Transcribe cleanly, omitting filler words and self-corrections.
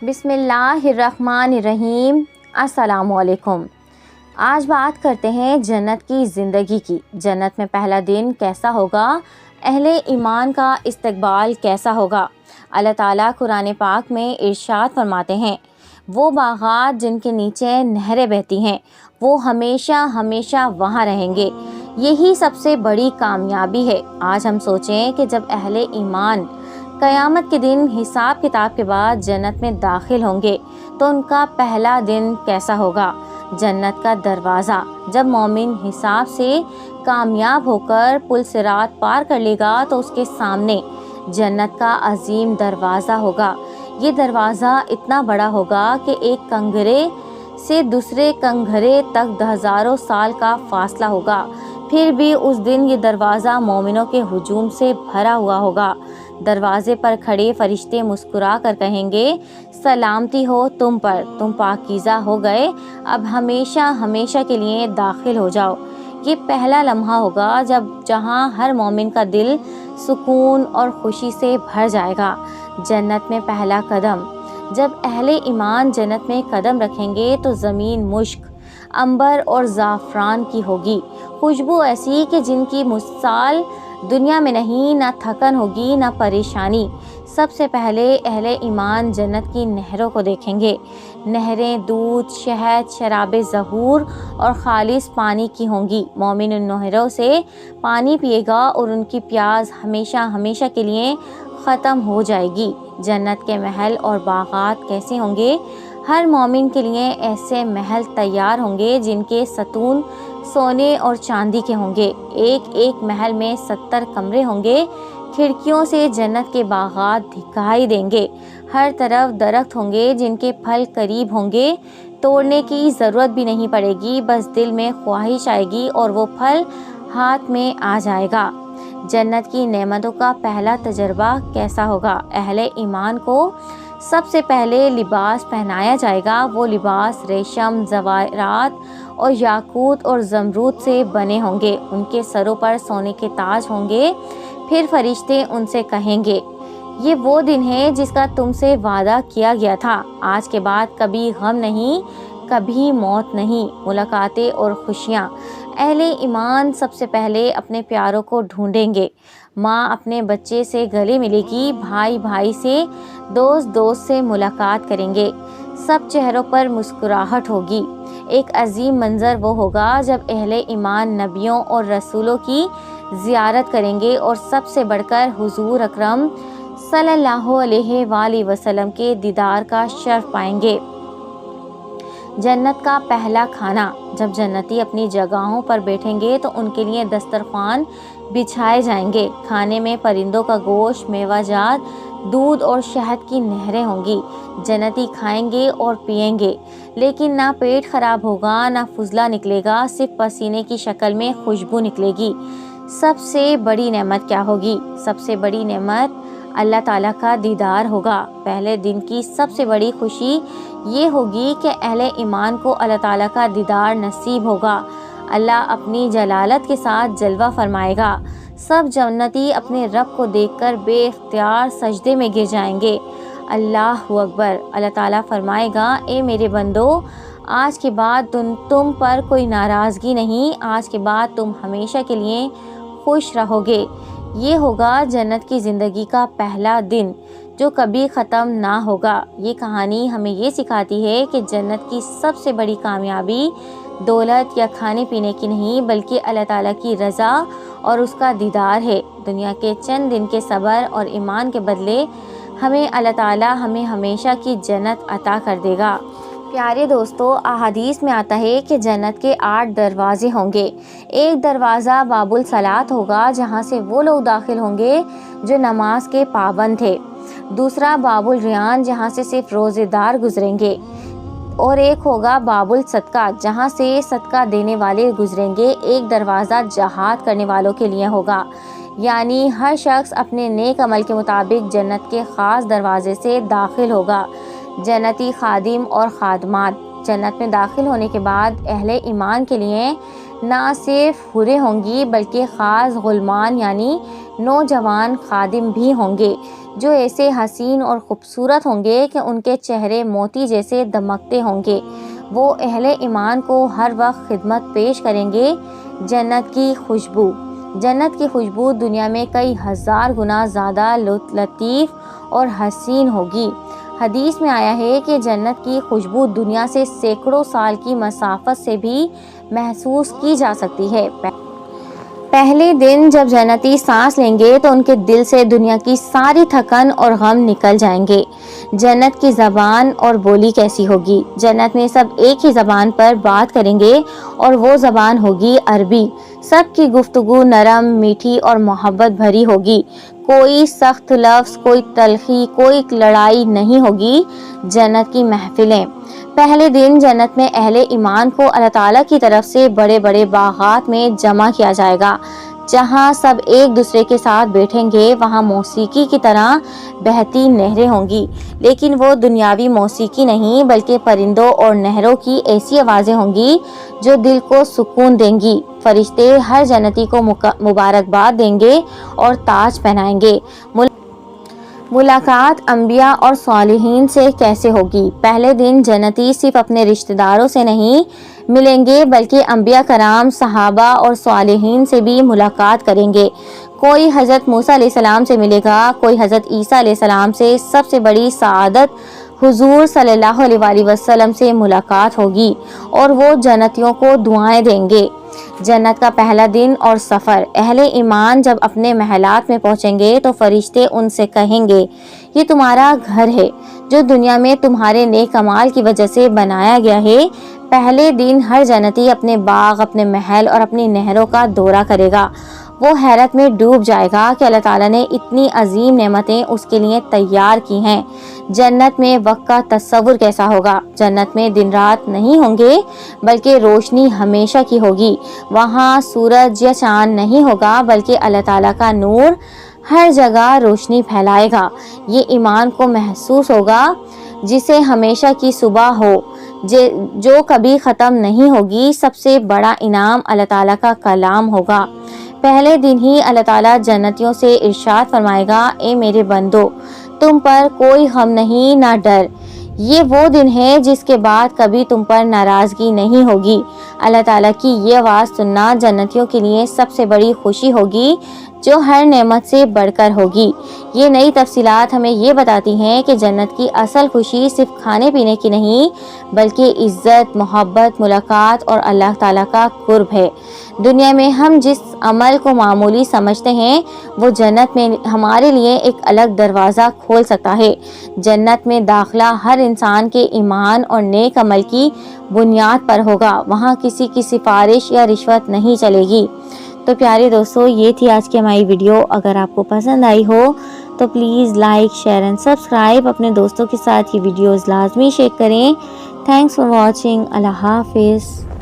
بسم اللہ الرحمن الرحیم۔ السلام علیکم۔ آج بات کرتے ہیں جنت کی زندگی کی۔ جنت میں پہلا دن کیسا ہوگا؟ اہل ایمان کا استقبال کیسا ہوگا؟ اللہ تعالیٰ قرآن پاک میں ارشاد فرماتے ہیں، وہ باغات جن کے نیچے نہریں بہتی ہیں وہ ہمیشہ ہمیشہ وہاں رہیں گے۔ یہی سب سے بڑی کامیابی ہے۔ آج ہم سوچیں کہ جب اہل ایمان قیامت کے دن حساب کتاب کے بعد جنت میں داخل ہوں گے تو ان کا پہلا دن کیسا ہوگا؟ جنت کا دروازہ جب مومن حساب سے کامیاب ہو کر پل صراط پار کر لے گا تو اس کے سامنے جنت کا عظیم دروازہ ہوگا۔ یہ دروازہ اتنا بڑا ہوگا کہ ایک کنگرے سے دوسرے کنگرے تک ہزاروں سال کا فاصلہ ہوگا، پھر بھی اس دن یہ دروازہ مومنوں کے ہجوم سے بھرا ہوا ہوگا۔ دروازے پر کھڑے فرشتے مسکرا کر کہیں گے، سلامتی ہو تم پر، تم پاکیزہ ہو گئے، اب ہمیشہ ہمیشہ کے لیے داخل ہو جاؤ۔ یہ پہلا لمحہ ہوگا جہاں ہر مومن کا دل سکون اور خوشی سے بھر جائے گا۔ جنت میں پہلا قدم جب اہل ایمان جنت میں قدم رکھیں گے تو زمین مشک، عنبر اور زعفران کی ہوگی، خوشبو ایسی کہ جن کی مثال دنیا میں نہیں، نہ تھکن ہوگی نہ پریشانی۔ سب سے پہلے اہل ایمان جنت کی نہروں کو دیکھیں گے۔ نہریں دودھ، شہد، شراب ظہور اور خالص پانی کی ہوں گی۔ مومن ان نہروں سے پانی پیے گا اور ان کی پیاس ہمیشہ ہمیشہ کے لیے ختم ہو جائے گی۔ جنت کے محل اور باغات کیسے ہوں گے؟ ہر مومن کے لیے ایسے محل تیار ہوں گے جن کے ستون سونے اور چاندی کے ہوں گے۔ ایک ایک محل میں 70 کمرے ہوں گے۔ کھڑکیوں سے جنت کے باغات دکھائی دیں گے۔ ہر طرف درخت ہوں گے جن کے پھل قریب ہوں گے، توڑنے کی ضرورت بھی نہیں پڑے گی، بس دل میں خواہش آئے گی اور وہ پھل ہاتھ میں آ جائے گا۔ جنت کی نعمتوں کا پہلا تجربہ کیسا ہوگا؟ اہل ایمان کو سب سے پہلے لباس پہنایا جائے گا۔ وہ لباس ریشم، زیورات اور یاقوت اور زمرد سے بنے ہوں گے۔ ان کے سروں پر سونے کے تاج ہوں گے۔ پھر فرشتے ان سے کہیں گے، یہ وہ دن ہے جس کا تم سے وعدہ کیا گیا تھا۔ آج کے بعد کبھی غم نہیں، کبھی موت نہیں، ملاقاتیں اور خوشیاں۔ اہل ایمان سب سے پہلے اپنے پیاروں کو ڈھونڈیں گے۔ ماں اپنے بچے سے گلے ملے گی، بھائی بھائی سے، دوست دوست سے ملاقات کریں گے۔ سب چہروں پر مسکراہٹ ہوگی۔ ایک عظیم منظر وہ ہوگا جب اہل ایمان نبیوں اور رسولوں کی زیارت کریں گے اور سب سے بڑھ کر حضور اکرم صلی اللہ علیہ وآلہ وسلم کے دیدار کا شرف پائیں گے۔ جنت کا پہلا کھانا جب جنتی اپنی جگہوں پر بیٹھیں گے تو ان کے لیے دسترخوان بچھائے جائیں گے۔ کھانے میں پرندوں کا گوشت، میوہ جات، دودھ اور شہد کی نہریں ہوں گی۔ جنتی کھائیں گے اور پئیں گے، لیکن نہ پیٹ خراب ہوگا نہ فضلہ نکلے گا، صرف پسینے کی شکل میں خوشبو نکلے گی۔ سب سے بڑی نعمت کیا ہوگی؟ سب سے بڑی نعمت اللہ تعالیٰ کا دیدار ہوگا۔ پہلے دن کی سب سے بڑی خوشی یہ ہوگی کہ اہل ایمان کو اللہ تعالیٰ کا دیدار نصیب ہوگا۔ اللہ اپنی جلالت کے ساتھ جلوہ فرمائے گا۔ سب جنتی اپنے رب کو دیکھ کر بے اختیار سجدے میں گر جائیں گے۔ اللہ اکبر۔ اللہ تعالیٰ فرمائے گا، اے میرے بندو، آج کے بعد تم پر کوئی ناراضگی نہیں، آج کے بعد تم ہمیشہ کے لیے خوش رہو گے۔ یہ ہوگا جنت کی زندگی کا پہلا دن جو کبھی ختم نہ ہوگا۔ یہ کہانی ہمیں یہ سکھاتی ہے کہ جنت کی سب سے بڑی کامیابی دولت یا کھانے پینے کی نہیں بلکہ اللہ تعالیٰ کی رضا اور اس کا دیدار ہے۔ دنیا کے چند دن کے صبر اور ایمان کے بدلے ہمیں اللہ تعالیٰ ہمیں ہمیشہ کی جنت عطا کر دے گا۔ پیارے دوستو، احادیث میں آتا ہے کہ جنت کے 8 دروازے ہوں گے۔ ایک دروازہ باب الصلاۃ ہوگا جہاں سے وہ لوگ داخل ہوں گے جو نماز کے پابند تھے۔ دوسرا باب الریان جہاں سے صرف روزے دار گزریں گے، اور ایک ہوگا باب الصدقہ جہاں سے صدقہ دینے والے گزریں گے۔ ایک دروازہ جہاد کرنے والوں کے لیے ہوگا، یعنی ہر شخص اپنے نیک عمل کے مطابق جنت کے خاص دروازے سے داخل ہوگا۔ جنتی خادم اور خادمات جنت میں داخل ہونے کے بعد اہل ایمان کے لیے نہ صرف حوریں ہوں گی بلکہ خاص غلمان یعنی نوجوان خادم بھی ہوں گے جو ایسے حسین اور خوبصورت ہوں گے کہ ان کے چہرے موتی جیسے دمکتے ہوں گے۔ وہ اہل ایمان کو ہر وقت خدمت پیش کریں گے۔ جنت کی خوشبو دنیا میں کئی ہزار گنا زیادہ لطیف اور حسین ہوگی۔ حدیث میں آیا ہے کہ جنت کی خوشبو دنیا سے سینکڑوں سال کی مسافت سے بھی محسوس کی جا سکتی ہے۔ پہلے دن جب جنتی سانس لیں گے تو ان کے دل سے دنیا کی ساری تھکن اور غم نکل جائیں گے۔ جنت کی زبان اور بولی کیسی ہوگی؟ جنت میں سب ایک ہی زبان پر بات کریں گے اور وہ زبان ہوگی عربی۔ سب کی گفتگو نرم، میٹھی اور محبت بھری ہوگی۔ کوئی سخت لفظ، کوئی تلخی، کوئی لڑائی نہیں ہوگی۔ جنت کی محفلیں۔ پہلے دن جنت میں اہل ایمان کو اللہ تعالیٰ کی طرف سے بڑے بڑے باغات میں جمع کیا جائے گا، جہاں سب ایک دوسرے کے ساتھ بیٹھیں گے۔ وہاں موسیقی کی طرح بہتی نہریں ہوں گی، لیکن وہ دنیاوی موسیقی نہیں بلکہ پرندوں اور نہروں کی ایسی آوازیں ہوں گی جو دل کو سکون دیں گی۔ فرشتے ہر جنتی کو مبارکباد دیں گے اور تاج پہنائیں گے۔ ملاقات انبیاء اور صالحین سے کیسے ہوگی؟ پہلے دن جنتی صرف اپنے رشتہ داروں سے نہیں ملیں گے بلکہ انبیاء کرام، صحابہ اور صالحین سے بھی ملاقات کریں گے۔ کوئی حضرت موسیٰ علیہ السلام سے ملے گا، کوئی حضرت عیسیٰ علیہ السلام سے۔ سب سے بڑی سعادت حضور صلی اللہ علیہ وآلہ وسلم سے ملاقات ہوگی اور وہ جنتیوں کو دعائیں دیں گے۔ جنت کا پہلا دن اور سفر۔ اہل ایمان جب اپنے محلات میں پہنچیں گے تو فرشتے ان سے کہیں گے، یہ تمہارا گھر ہے جو دنیا میں تمہارے نیک اعمال کی وجہ سے بنایا گیا ہے۔ پہلے دن ہر جنتی اپنے باغ، اپنے محل اور اپنی نہروں کا دورہ کرے گا۔ وہ حیرت میں ڈوب جائے گا کہ اللہ تعالیٰ نے اتنی عظیم نعمتیں اس کے لیے تیار کی ہیں۔ جنت میں وقت کا تصور کیسا ہوگا؟ جنت میں دن رات نہیں ہوں گے بلکہ روشنی ہمیشہ کی ہوگی۔ وہاں سورج یا چاند نہیں ہوگا بلکہ اللہ تعالیٰ کا نور ہر جگہ روشنی پھیلائے گا۔ یہ ایمان کو محسوس ہوگا جسے ہمیشہ کی صبح ہو، جو کبھی ختم نہیں ہوگی۔ سب سے بڑا انعام اللہ تعالیٰ کا کلام ہوگا۔ پہلے دن ہی اللہ تعالیٰ جنتیوں سے ارشاد فرمائے گا، اے میرے بندو، تم پر کوئی غم نہیں نہ ڈر۔ یہ وہ دن ہے جس کے بعد کبھی تم پر ناراضگی نہیں ہوگی۔ اللہ تعالیٰ کی یہ آواز سننا جنتیوں کے لیے سب سے بڑی خوشی ہوگی جو ہر نعمت سے بڑھ کر ہوگی۔ یہ نئی تفصیلات ہمیں یہ بتاتی ہیں کہ جنت کی اصل خوشی صرف کھانے پینے کی نہیں بلکہ عزت، محبت، ملاقات اور اللہ تعالیٰ کا قرب ہے۔ دنیا میں ہم جس عمل کو معمولی سمجھتے ہیں وہ جنت میں ہمارے لیے ایک الگ دروازہ کھول سکتا ہے۔ جنت میں داخلہ ہر انسان کے ایمان اور نیک عمل کی بنیاد پر ہوگا۔ وہاں کسی کی سفارش یا رشوت نہیں چلے گی۔ تو پیارے دوستو، یہ تھی آج کی ہماری ویڈیو۔ اگر آپ کو پسند آئی ہو تو please like, share and subscribe. اپنے دوستوں کے ساتھ یہ ویڈیوز لازمی شیئر کریں۔ Thanks for watching. اللہ حافظ۔